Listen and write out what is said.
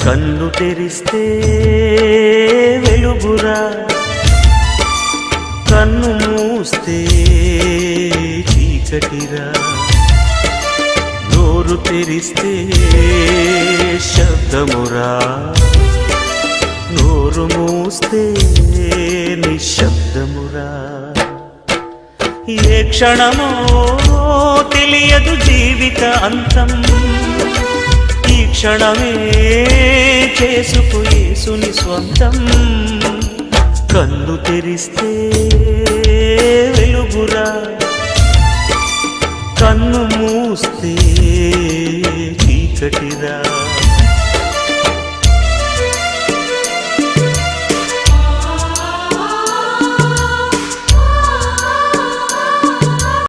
కన్ను తెరిస్తే వెలుగురా, కన్ను మూస్తే చీకటిరా. నోరు తెరిస్తే శబ్దమురా, నోరు మూస్తే నిశ్శబ్దమురా. ఏ క్షణమో తెలియదు జీవిత అంతం, ఈ క్షణమే చేసుకో యేసుని స్వంతం. కన్ను తెరిస్తే వెలుగురా, కన్ను మూస్తే చీకటిరా.